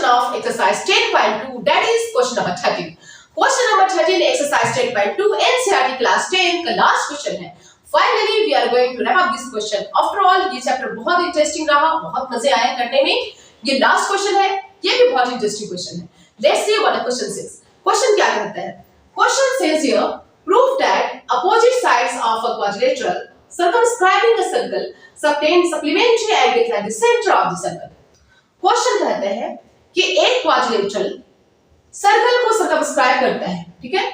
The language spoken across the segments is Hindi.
of exercise 10.2, that is question number 13. Question number 13 exercise 10.2 NCERT class 10 का last question है. Finally we are going to wrap up this question. After all ये चैप्टर बहुत इंटरेस्टिंग रहा, बहुत मजे आए करने में. ये लास्ट क्वेश्चन है, ये भी बहुत इंटरेस्टिंग क्वेश्चन है. Let's see what the question says. Question क्या कहता है? Question says here, prove that opposite sides of a quadrilateral circumscribing a circle subtend supplementary angles at the center of the circle. Question कहते हैं कि एक क्वाड्रिलेटरल सर्कल को सर्कमस्क्राइब करता है, ठीक है.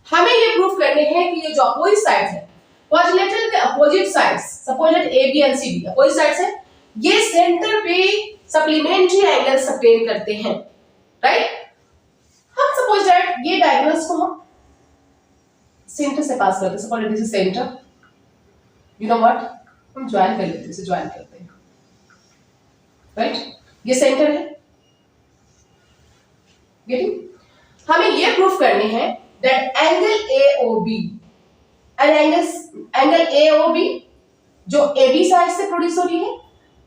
हमें ये प्रूफ करने हैं कि ये जो अपोजिट साइड्स है, क्वाड्रिलेटरल के opposite sides, suppose that A B and C D opposite sides है, ये सेंटर पे सप्लीमेंट्री एंगल सबटेन करते हैं, राइट. हम सपोज दैट ये डायगोनल्स को हम सेंटर से पास करते हैं. Suppose that this is centre, you know what, हम ज्वाइन कर लेते हैं, इसे ज्वाइन करते हैं, राइट. ये सेंटर है, गेटिंग. हमें ये प्रूफ करने हैं that angle AOB and angle AOB जो AB साइड से प्रोड्यूस हो रही है,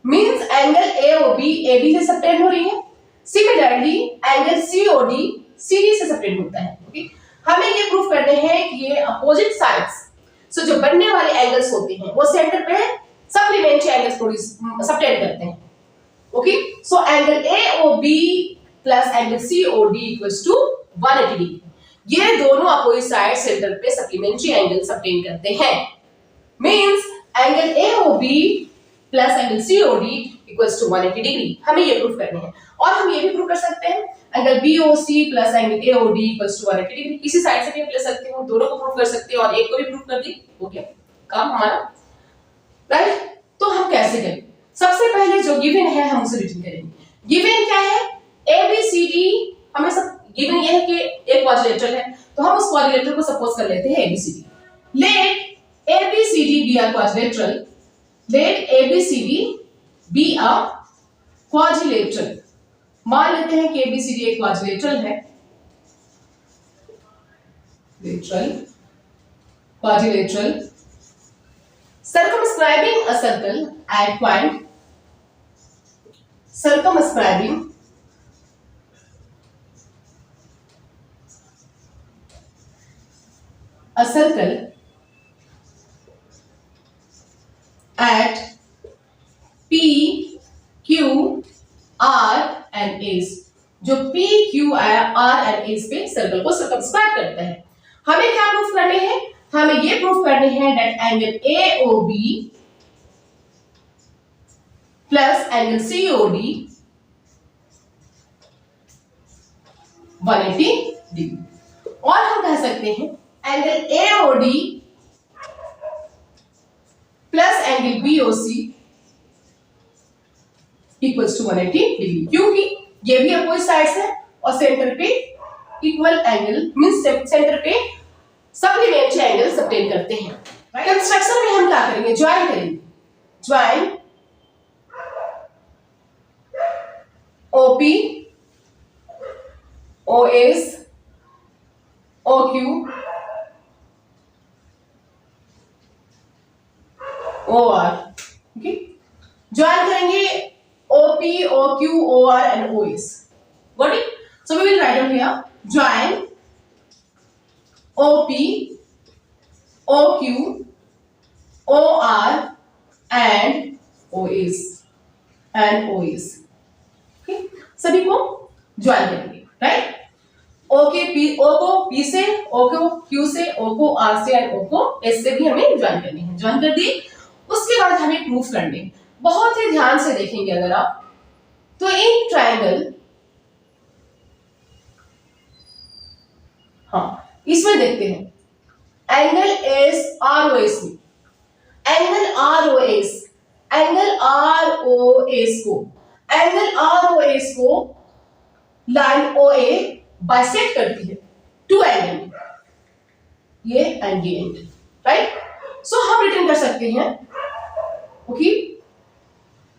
मींस एंगल AOB AB से सबटेंड हो रही है. सिमिलरली एंगल COD CD से सबटेंड होता है. ओके, हमें ये प्रूफ करने हैं कि ये अपोजिट साइड्स, सो जो बनने वाले एंगल्स होते हैं वो सेंटर पे सप्लीमेंट्री एंगल्स प्रोड्यूस सबटेंड करते हैं. Okay, so angle AOB plus angle COD equals to 180 degree. ये दोनों अपोजिट साइड सेंटर पे सप्लीमेंट्री एंगल सबटेन करते हैं. Means angle AOB plus angle COD equals to 180 degree. हमें ये प्रूफ करने हैं. और हम ये भी प्रूफ कर सकते हैं angle BOC plus angle AOD equals to 180 degree. किसी साइड से भी हम ले सकते हो, दोनों को प्रूफ कर सकते हैं और एक को भी प्रूफ कर दी, हो गया काम हमारा, राइट. तो हम कैसे करें? सबसे पहले जो गिवन है हम उसे रिटर्न करेंगे. गिवन क्या है? ABCD. हमें सब गिवन ये है कि एक क्वाड्रिलेटरल है, तो हम उस क्वाड्रिलेटरल को सपोज कर लेते हैं ABCD. Let ABCD be a quadrilateral. Let ABCD be a quadrilateral. मान लेते हैं कि ABCD एक क्वाड्रिलेटरल है, quadrilateral circumscribing a circle at point circumscribing a circle at P, Q, R and S. जो P, Q, R and S पे सर्कल को सर्कमस्क्राइब करता है. हमें क्या प्रूफ करने हैं? हमें ये प्रूफ करने हैं that angle AOB plus angle COD 180 degree. और हम कह सकते हैं angle AOD plus angle BOC इक्वल्स टू 180 डिग्री, क्योंकि ये भी अपोजिट साइड्स है और सेंटर पे इक्वल एंगल मींस सेंटर पे सप्लीमेंट्री एंगल सबटेन करते हैं. कंस्ट्रक्शन में हम क्या करेंगे? ज्वाइन करेंगे. Join OP OS OQ OR. Okay, join करेंगे OP OQ OR and OS. Got it? So we will write down here join OP OQ OR and OS. Okay, सभी को ज्वाइन करेंगे, राइट. O को P से, O को Q से, O को R से और O को S से भी हमें ज्वाइन करनी है. ज्वाइन कर दी. उसके बाद हमें प्रूफ करने, बहुत ही ध्यान से देखेंगे अगर आप, तो इन ट्रायंगल, हाँ इसमें देखते हैं एंगल ROS में, एंगल ROS को लाइन OA बाइसेक्ट करती है टू एंगल में, ये एंड ये एंड, राइट. सो हम रिटर्न कर सकते हैं, okay,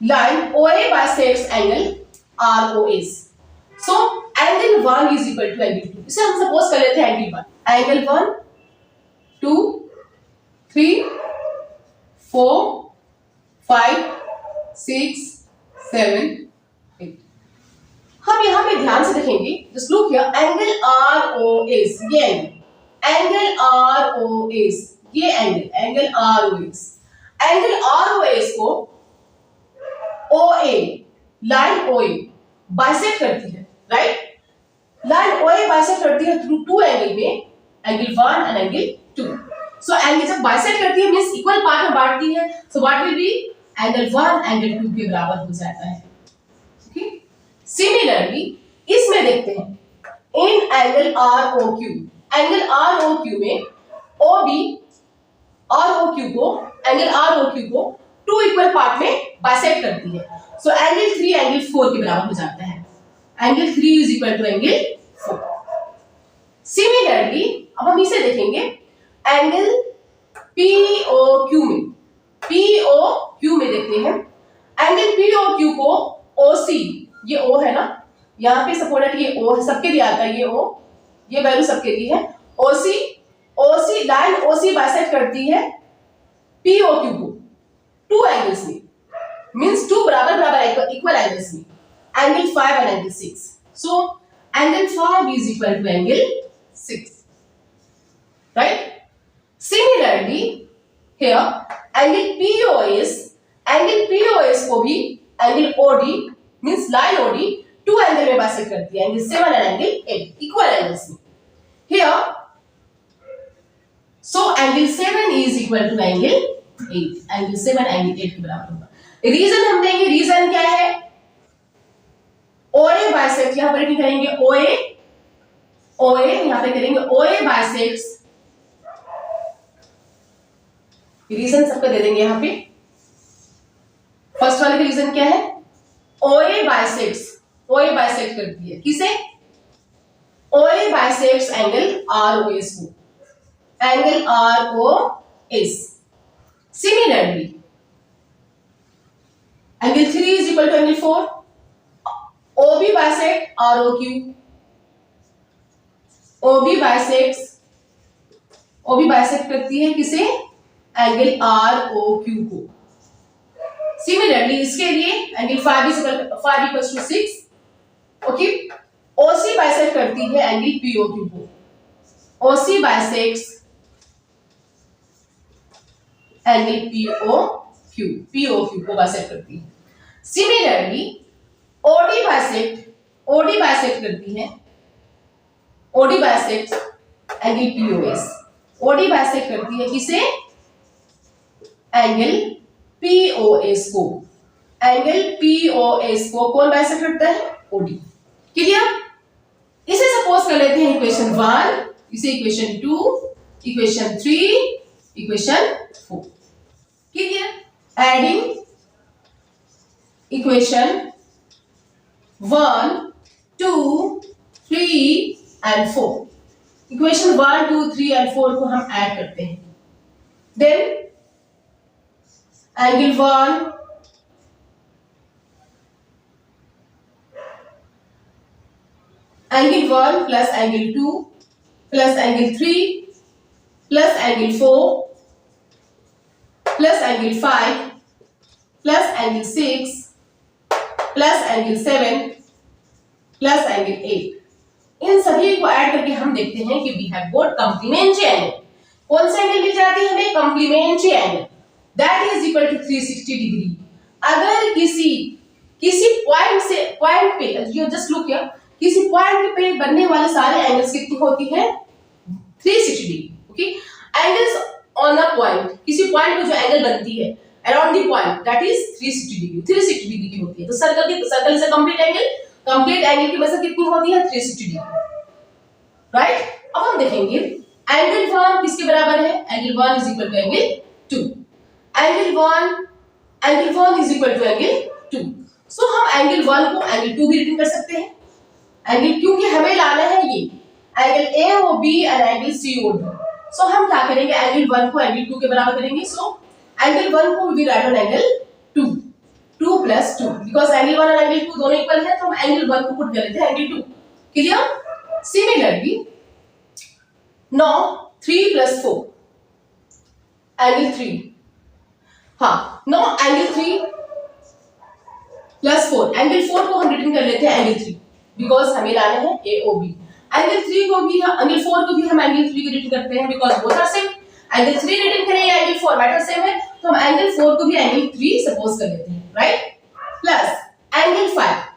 line OA bisects angle ROS. So angle 1 is equal to angle 2. इसे हम सपोज कर लेते हैं एंगल 1. एंगल 1 2 3 4 5 6 7 8. हम यहाँ पे ध्यान से देखेंगे, just look here, angle ROS, ये एंगल ROS, ये एंगल ROS, एंगल ROS को OA, लाइन OA बाइसेक्ट करती है, राइट? लाइन OA बाइसेक्ट करती है थ्रू टू एंगल में, angle 1 and angle 2. So angle जब बाइसेक्ट करती है मींस इक्वल पार्ट में बांटती है, so what will be, angle 1 angle 2 के बराबर हो जाता है. ओके, सिमिलरली इसमें देखते हैं, इन एंगल ROQ, एंगल ROQ में OB ROQ को, एंगल ROQ को टू इक्वल पार्ट में बाइसेक्ट करती है, सो एंगल 3 एंगल 4 के बराबर हो जाता है. Angle 3 is equal to angle 4. Similarly अब हम इसे देखेंगे, एंगल POQ में, POQ में देखते हैं, एंगल POQ को OC, ये O है ना, यहाँ पे सपोर्टेड ये O है, सबके लिए आता है ये O, ये वैल्यू सबके लिए है. OC लाइन OC बाइसेक्ट करती है POQ को टू एंगल्स में, मींस टू बराबर इक्वल एंगल्स में, angle 5 and angle 6. So angle 5 is equal to angle 6, right? Similarly here angle POS को भी angle OD means line OD two angle में बाइसेक्ट करती है, angle 7 and angle 8 equal angles में. Here so angle 7 is equal to angle 8, angle 7 angle 8 के बराबर होगा. रीजन हम देंगे, रीजन क्या है, OA बाइसेक्ट, यहां पर क्या करेंगे, OA यहां पे करेंगे OA बाइसेक्ट्स, रीजन सबको दे देंगे यहां पे. फर्स्ट वाले का रीजन क्या है, OA बाइसेक्ट करती है किसे, OA बाइसेक्ट्स एंगल ROS को, angle ROS. Similarly angle 3 is equal to angle 4, OB bisect ROQ, OB bisect करती है किसे, एंगल ROQ को. सिमिलरली इसके लिए angle 5 equals to 6. Okay, OC bisect करती है एंगल POQ को, OC बाइसेक्ट्स एंगल POQ को बाइसेक्ट करती है. सिमिलरली OD बाइसेक्ट करती है, OD bisect angle POS, OD bisect करती है किसे, एंगल POS को, एंगल POS को कौन बाइसेक्ट करता है, OD. क्लियर? इसे सपोज कर लेते हैं इक्वेशन 1, इसे equation 2, equation 3, equation 4. Clear? Adding equation 1, 2, 3 and 4. Equation 1, 2, 3 and 4 को हम ऐड करते हैं. Then angle 1 plus angle 2 plus angle 3 plus angle 4 plus angle 5 plus angle 6 plus angle 7 plus angle 8. इन सभी को ऐड करके हम देखते हैं कि we have got complementary angle. कौन सा एंगल मिल जाती है हमें, complementary angle, that is equal to 360 degree. अगर किसी पॉइंट पे यू जस्ट लुक हियर, किसी पॉइंट पे बनने वाले सारे एंगल्स कितनी होती है, 360 degree. Okay, angles on a point, किसी पॉइंट पे जो एंगल बनती है around the point, that is 360 degree की होती है. तो circle is a complete angle की वजह कितनी होती है, 360 डिग्री, राइट? अब हम देखेंगे एंगल 1 किसके बराबर है, angle 1 is equal to angle 2, angle 1 is equal to angle 2. So हम एंगल 1 को एंगल 2 भी रिटर्न कर सकते हैं, एंगल, क्योंकि हमें लाना है ये एंगल AOB और एंगल COD. सो हम क्या करेंगे, एंगल 1 को एंगल 2 के बराबर करेंगे. सो एंगल 1 को we write on angle 2 plus 2, because angle 1 और एंगल 2 दोनों इक्वल है, तो हम एंगल 1 को पुट कर लेते हैं angle 2. Clear? Similarly now 3 plus 4 angle 3. हाँ, नाउ एंगल 3 प्लस 4, एंगल 4 को हम रिटर्न कर लेते हैं एंगल 3. बिकॉज हमें लाना है AOB। एंगल 3 को भी एंगल 4 को भी हम एंगल 3 की रिटर्न करते हैं because both are same. Angle 3 return करें या एंगल 4 मैटर सेम है, तो हम एंगल 4 को भी एंगल 3 सपोज कर लेते हैं, right. Plus angle 5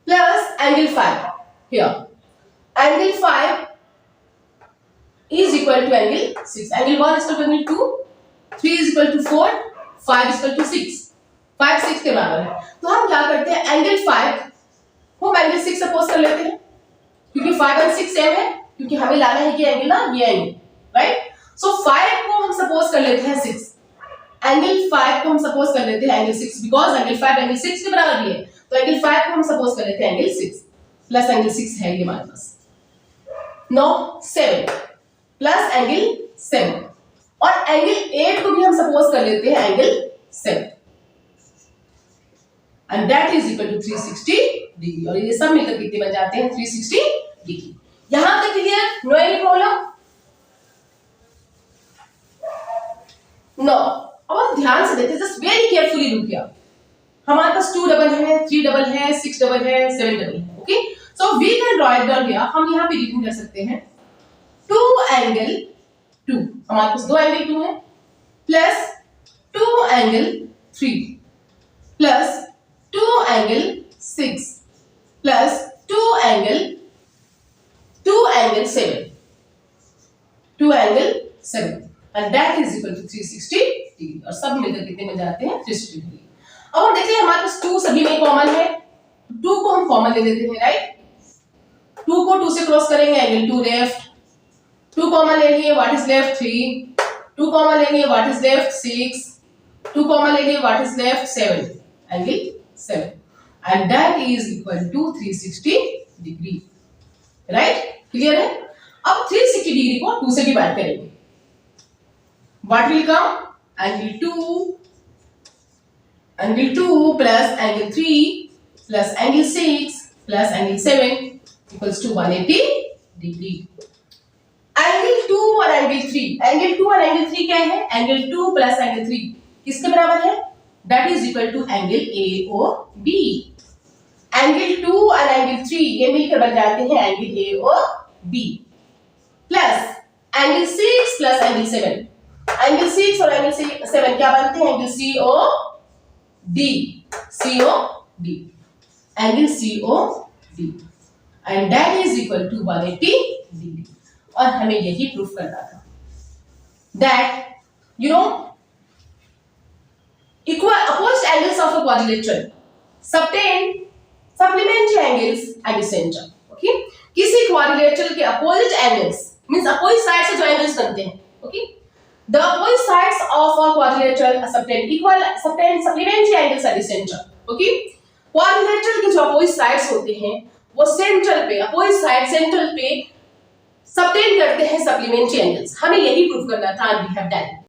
plus angle 5 here angle 5 is equal to angle 6, angle 1 is equal to angle 2, 3 is equal to 4, 5 is equal to 6, 5 6 के बराबर है। तो हम क्या करते हैं, एंगल 5 को हम एंगल 6 सपोज कर लेते हैं क्योंकि 5 और 6 सेम है, क्योंकि हमें लाना है कि एंगल ना ये एंगल, राइट। सो 5 को हम सपोज कर लेते हैं 6, एंगल 5 को हम सपोज कर लेते हैं एंगल 6 बिकॉज एंगल 5 एंगल 6 के बराबर ही है, तो एंगल 5 को हम सपोज कर लेते हैं एंगल 6 प्लस एंगल 6 है ये हमारे पास। नो 7 प्लस एंगल 7 और एंगल 8 को भी हम सपोज कर लेते हैं angle 7 and that is equal to 360 degree. और ये सब मिलकर कितने बन जाते हैं, 360 डिग्री। यहां तक clear? No any problem? No. अब हम ध्यान से देखते हैं, just very carefully look here. हमारे पास 2 डबल है, 3 डबल है, 6 डबल है, 7 डबल है, okay. So we can write down here, हम यहां पे रिटर्न कर सकते हैं 2 एंगल 2, हमारे पास 2 एंगल 2 है, plus 2 angle 3 plus 2 angle 6 plus 2 angle 7, 2 angle 7 and that is equal to 360 degree. और सब मिलकर कितने में जाते हैं, 360 डिग्री। अब हम देखते हैं हमारे पास 2 सभी में कॉमन है, 2 को हम कॉमन ले लेते हैं, राइट। 2 को 2 से क्रॉस करेंगे, एंगल 2 लेफ्ट, 2 कॉमन लेंगे, व्हाट इज लेफ्ट 3, 2 कॉमन लेंगे, व्हाट इज लेफ्ट 6, 2 कॉमन लेंगे, what is left 7, angle 7 and that is equal to 360 degree, right. Clear है? अब 360 डिग्री को 2 से डिवाइड करेंगे, what will come, angle 2 plus angle 3 plus angle 6 plus angle 7 इक्वल्स टू 180 डिग्री। एंगल 2 और एंगल 3, एंगल 2 और एंगल 3 क्या है, एंगल 2 प्लस एंगल 3 किसके बराबर है, that is equal to angle AOB। Angle 2 और एंगल 3 ये मिलकर बन जाते हैं angle AOB plus angle 6 plus angle 7, angle 6 और एंगल 7 क्या बनते हैं, angle COD, angle COD and that is equal to 180 degree. और हमें यही प्रूफ करना था that you know equal opposite angles of a quadrilateral subtend supplementary angles at the center, okay। किसी quadrilateral के opposite angles means opposite sides से जो angles बनते हैं, okay, the opposite sides of a quadrilateral subtend supplementary angles at the center, okay। quadrilateral के जो opposite sides होते हैं वो सेंट्रल पे, opposite side सेंट्रल पे सबटेंड करते हैं सप्लीमेंट्री एंगल्स। हमें यही प्रूफ करना था, एंड वी हैव डन।